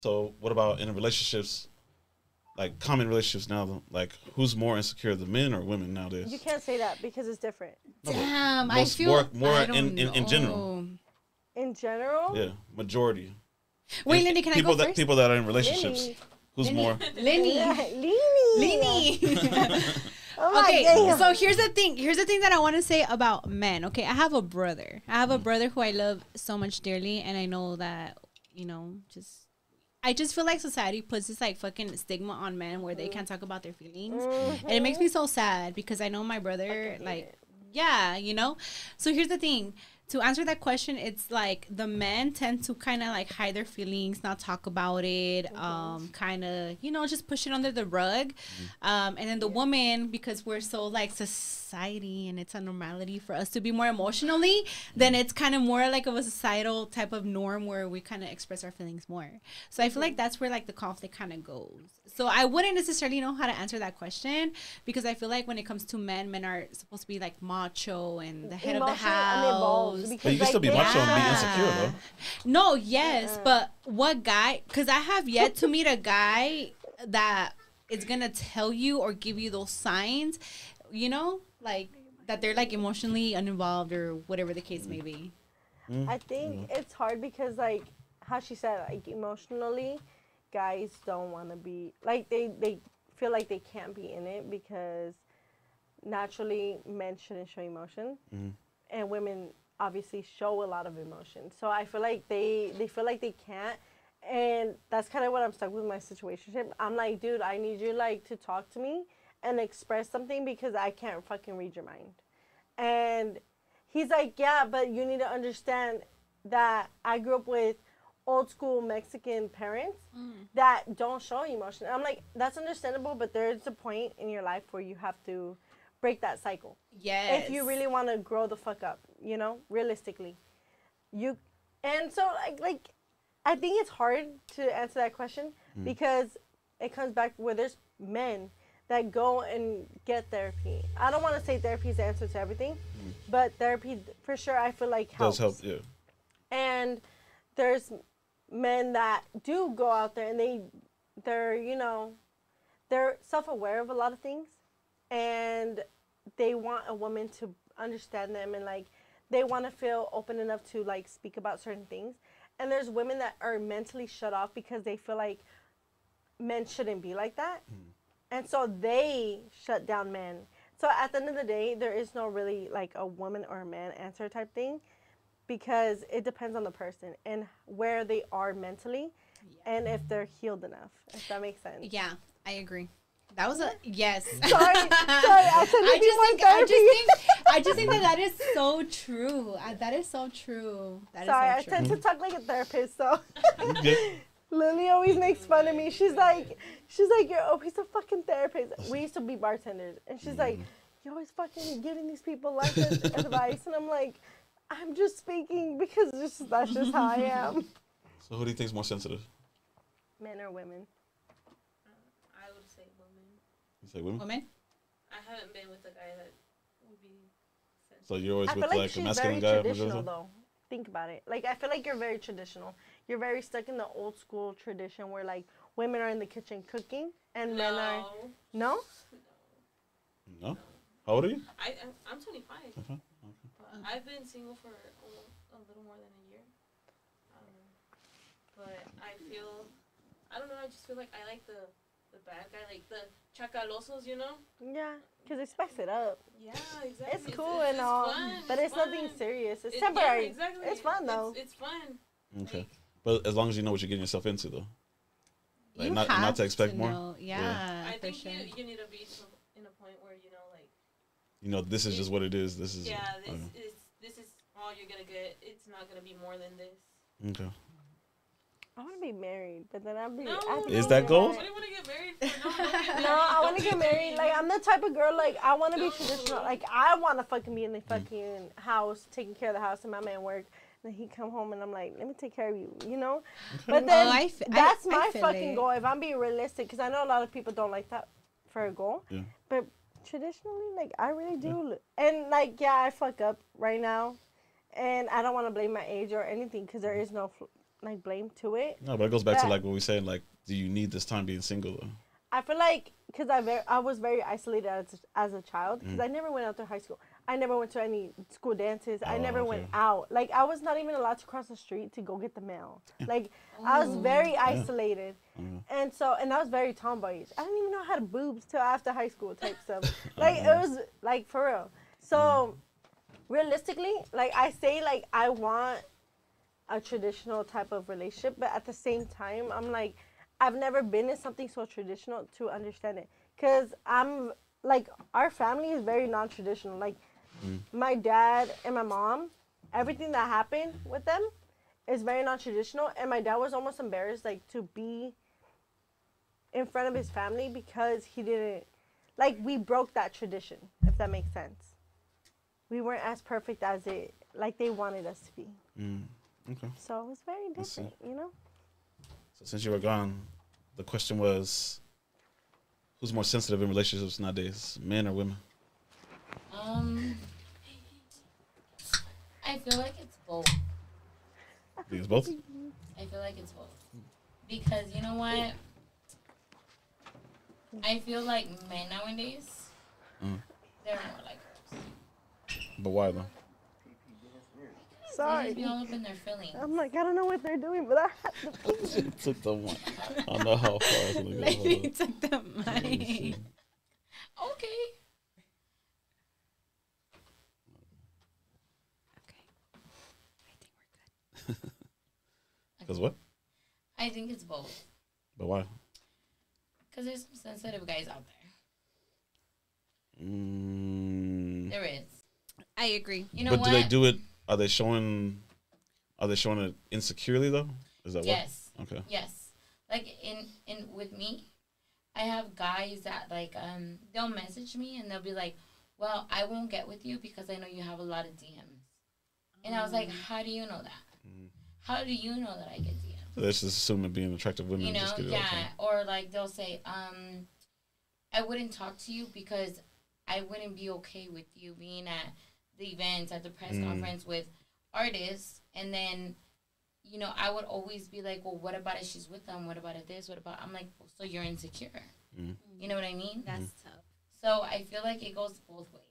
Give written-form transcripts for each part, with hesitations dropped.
So what about in relationships, like common relationships now? Like who's more insecure, the men or women nowadays? You can't say that because it's different. No, Damn, I most, feel more I don't in general. know. In general, Yeah, majority. Wait, And Lindy, can I people go that first? people that are in relationships, Lenny. who's more? Lenny. Lenny. Lenny. Oh my Okay, damn. so here's the thing. Here's the thing that I want to say about men. Okay, I have a brother. I have a brother who I love so much dearly, and I know that I just feel like society puts this like fucking stigma on men where they can't talk about their feelings, and it makes me so sad because I know my brother like. Yeah, So here's the thing. To answer that question, it's like the men tend to kind of like hide their feelings, not talk about it, kind of, just push it under the rug. And then the woman, because we're so like society and it's a normality for us to be more emotionally, then it's kind of more like of a societal type of norm where we kind of express our feelings more. So I feel like that's where like the conflict kind of goes. So I wouldn't necessarily know how to answer that question because I feel like when it comes to men are supposed to be like macho and the head of the house. But you can still be macho and be insecure, though. No, yes, but what guy? Because I have yet to meet a guy that is gonna tell you or give you those signs, like that they're like emotionally uninvolved or whatever the case may be. I think it's hard because, like, how she said, like, emotionally, guys don't want to be, like, they feel like they can't be in it because naturally men shouldn't show emotion. And women obviously show a lot of emotion. So I feel like they feel like they can't. And that's kind of what I'm stuck with my situationship. I'm like, dude, I need you, like, to talk to me and express something because I can't fucking read your mind. And he's like, yeah, but you need to understand that I grew up with old school Mexican parents that don't show emotion. And I'm like, that's understandable, but there's a point in your life where you have to break that cycle. Yes. If you really want to grow the fuck up, realistically. And so, like, I think it's hard to answer that question because it comes back where there's men that go and get therapy. I don't want to say therapy is the answer to everything, but therapy, for sure, I feel like helps. Does help, yeah. And there's men that do go out there and they're self-aware of a lot of things, and they want a woman to understand them, and like they want to feel open enough to like speak about certain things. And there's women that are mentally shut off because they feel like men shouldn't be like that, and so they shut down men. So at the end of the day, there is no really like a woman or a man answer type thing, because it depends on the person and where they are mentally, and if they're healed enough, if that makes sense. Yeah, I agree. That was a yes. Sorry, I just think that is so true. That is so true. I tend to talk like a therapist, so Lily always makes fun of me. She's like, you're always a fucking therapist. We used to be bartenders, and she's like, you're always fucking giving these people life advice, and I'm like, I'm just speaking because that's just how I am. So who do you think is more sensitive? Men or women? I would say women. You say women? Women? I haven't been with a guy that would be sensitive. So you're always I with feel like a she's masculine very guy? traditional, though. Think about it. Like, I feel like you're very traditional. You're very stuck in the old school tradition where, like, women are in the kitchen cooking and men are... No? No? How old are you? I'm 25. Okay. I've been single for a little more than a year. But I don't know, I just feel like I like the bad guy, like the chacalosos, Yeah, because it spices it up. Yeah, exactly. It's cool and all, fun, but it's nothing serious. It's temporary. Yeah, exactly. It's fun, though. It's fun. Okay. But as long as you know what you're getting yourself into, though. Like, not to expect more. Know. Yeah, I think sure. you need to be in a point where, like... this is just what it is. This is... Yeah, this is all you're going to get. It's not going to be more than this. Okay. I want to be married, but then I'll be... No, is that goal? What do you want to get married for? No, I want to get married. Like, I'm the type of girl, like, I want to be traditional. Like, I want to fucking be in the fucking house, taking care of the house, and my man work. And he come home, and I'm like, let me take care of you, But then that's my fucking goal, if I'm being realistic, because I know a lot of people don't like that for a goal. Yeah. But traditionally, like, I really do. Yeah. And, like, yeah, I fuck up right now. And I don't want to blame my age or anything, because there is no like blame to it. No, but it goes back to But- like what we said. Like, do you need this time being single? Though? I feel like because I was very isolated as a child because I never went out to high school. I never went to any school dances. I never went out. Like I was not even allowed to cross the street to go get the mail. Like I was very isolated, and I was very tomboyish. I didn't even know how to boobs till after high school type stuff. Like it was like for real. So realistically, like I say, like I want a traditional type of relationship, but at the same time, I'm like. I've never been in something so traditional to understand it. Because I'm, like, our family is very non-traditional. Like, my dad and my mom, everything that happened with them is very non-traditional. And my dad was almost embarrassed, like, to be in front of his family because he didn't, like, we broke that tradition, if that makes sense. We weren't as perfect as like, they wanted us to be. Okay. So it was very different, you know? So since you were gone, the question was, who's more sensitive in relationships nowadays, men or women? I feel like it's both. I think it's both. I feel like it's both. Because you know what? I feel like men nowadays, they're more like girls. But why though? They Sorry. just be all up in their feelings. I'm like, I don't know what they're doing, but I have to pee. She took the one. I don't know how far it's gonna go. Lady took the mic. Okay. Okay. I think we're good. Because what? I think it's both. But why? Because there's some sensitive guys out there. There is. I agree. You know But what? do they do it? Are they showing it insecurely though? Is that Yes. what? Okay. Yes. Like in with me, I have guys that like they'll message me and they'll be like, "Well, I won't get with you because I know you have a lot of DMs." And I was like, "How do you know that? How do you know that I get DMs?" So they just assume that being attractive women You know, just get it. yeah. Okay. Or like they'll say, I wouldn't talk to you because I wouldn't be okay with you being at the events, at the press conference with artists. And then, you know, I would always be like, well, what about if she's with them? What about if this? What about, I'm like, well, so you're insecure. You know what I mean? That's tough. So I feel like it goes both ways.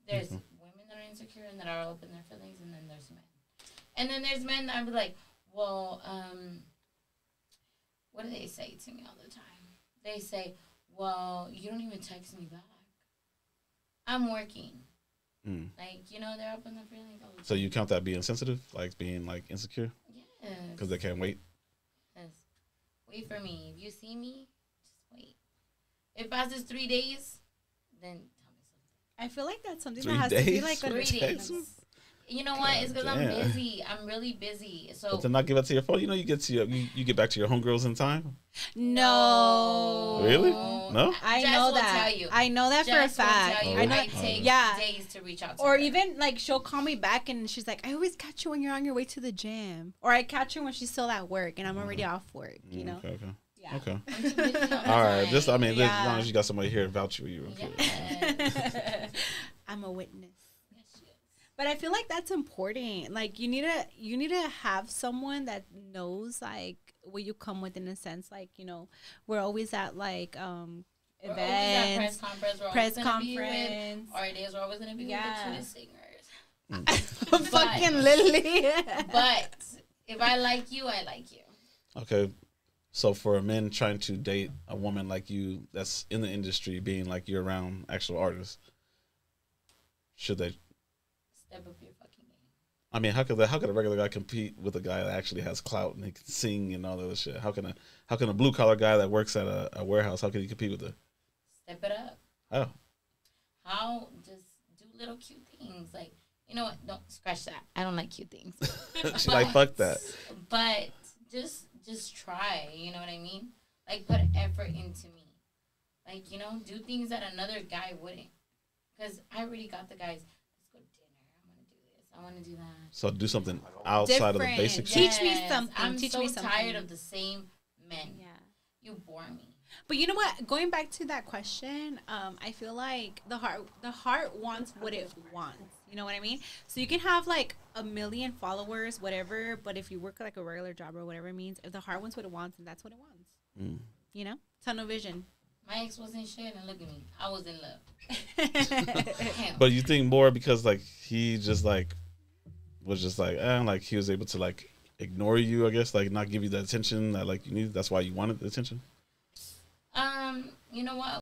There's women that are insecure and that are all up in their feelings, and then there's men. And then there's men that are like, well, what do they say to me all the time? They say, well, you don't even text me back. I'm working. Like, you know, they're up in their feelings all the time. So you count that being sensitive, like being like insecure, Yes. because they can't wait. Yes. Wait for me. If you see me, just wait. If it passes 3 days, then tell me something. I feel like that's something 3 that has to be days? like a 3 text? days. You know what? It's because I'm damn. busy. I'm really busy. So But to not give it to your phone, you know, you get to you get back to your homegirls in time. No. Really? No? I Jess know will that. tell you. I know that for a Jess will fact. tell you I know. I take Yeah. days to reach out to Or her. even like she'll call me back and she's like, I always catch you when you're on your way to the gym. Or I catch her when she's still at work and I'm already off work, you know? Okay. Okay. Yeah. Okay. I'm too busy all the All right. time. Just I mean, Yeah. as long as you got somebody here to vouch for you. Okay. Yes. I'm a witness. Yes, she is. But I feel like that's important. Like you need to have someone that knows like what you come with in a sense. Like, you know, we're always at like We're always at events. press conference. We're Press always gonna be conference. with artists. We're always gonna be Yeah. with the cutest singers. Fucking Lily. But if I like you, I like you. Okay. So for men trying to date a woman like you that's in the industry, being like you're around actual artists, should they? Step up your fucking game. I mean, how could a regular guy compete with a guy that actually has clout and he can sing and all that other shit? How can a blue collar guy that works at a warehouse, how can he compete with it? Step it up. How? How? Just do little cute things. Like, you know what? Don't scratch that. I don't like cute things. She's like, fuck that. But just try. You know what I mean? Like, put effort into me. Like, you know, do things that another guy wouldn't. Because I already got the guys. Let's go to dinner. I'm gonna do this. I want to do that. So do something outside of the Different. basic Teach shit. me something. I'm Teach so me something. tired of the same men. Yeah. You bore me. But you know what? Going back to that question, I feel like the heart wants what it wants. You know what I mean? So you can have like 1 million followers, whatever, but if you work like a regular job or whatever it means, if the heart wants what it wants, then that's what it wants. You know? Tunnel vision. My ex wasn't shit, and look at me. I was in love. But you think more because like he just like was just like he was able to like ignore you, I guess, like not give you the attention that like you needed. That's why you wanted the attention. You know what?